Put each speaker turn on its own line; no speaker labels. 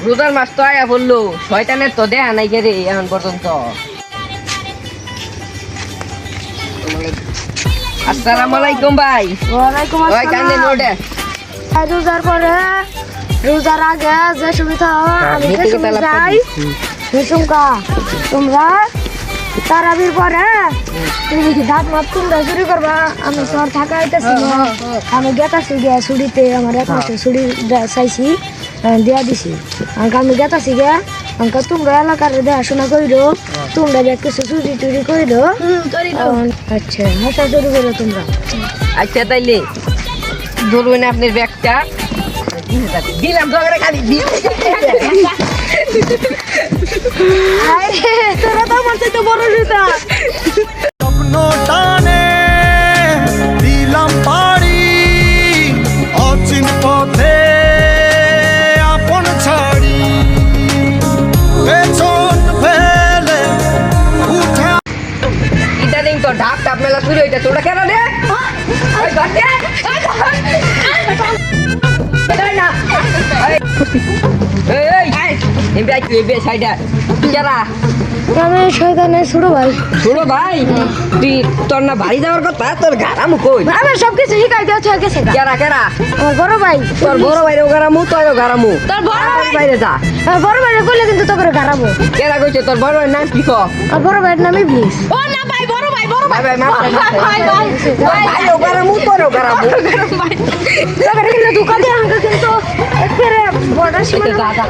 রোজার মাস তো আয়া বললো শয়তানের তো দেয়া নাই রে এখন পর্যন্ত। আসসালামু আলাইকুম ভাই।
ওয়ালাইকুম
ওই কান্দে নোটে
রোজার পরে রোজার আগে যে সুবিধা আমি যে সুবিধা যাই সুমকা তোমরা তারাবির পরে তুমি কি দাঁত মাপ তোমরা শুরু করবা। আমি শহর থাকা হইতেছি না, আমি গেতাছি গিয়া ছুটিতে আমার এক মাসে ছুটি চাইছি দিয়া দিছি। আমি গেতাছি গিয়া আমাকে তোমরা এলাকার দেখাশোনা করিল, তোমরা ব্যাগ কিছু চুরি টুরি করিল। আচ্ছা হাসা শুরু করো তোমরা।
আচ্ছা তাইলে ধরুন আপনার ব্যাগটা দিলাম তো খালি
তোরা তো আমার চাইতে বড় জুতা।
স্বপ্ন টানে দিলাম পাড়ি অচিন পথে আপন ছাড়ি পেছন ফেলে উঠে
ইদানিং তো ঢাক টাপ মেলা শুরু হইতে তোরা কেন রে ওই ঘরতে
আমি শয়তানের ছোট ভাই।
ছোট ভাই তুই তোর না বাড়ি যাওয়ার কথা, তোর গারামু কই?
আমার সবকিছু শিখাই দেওয়া হয়ে গেছে।
কেরা কেরা?
আমার বড় ভাই।
তোর বড় ভাইরেও গারামু, তোরও গারামু।
তোর বড় ভাই
বাইরে যা।
আমার বড় ভাই কইলে কিন্তু তোকে গারাবো।
কেরা কইছে তোর বড় ভাইয়ের নাম কি ক?
আর বড় ভাইয়ের নাম ইবলিস। ও না ভাই বড় ভাই বড়
ভাই ভাই মাফ
ভাই ভাই
ভাইও গারামু, তোরও গারামু।
তোকে কিন্তু দোকানে আনকে কিন্তু একবারে বড় সীমা।
দাদা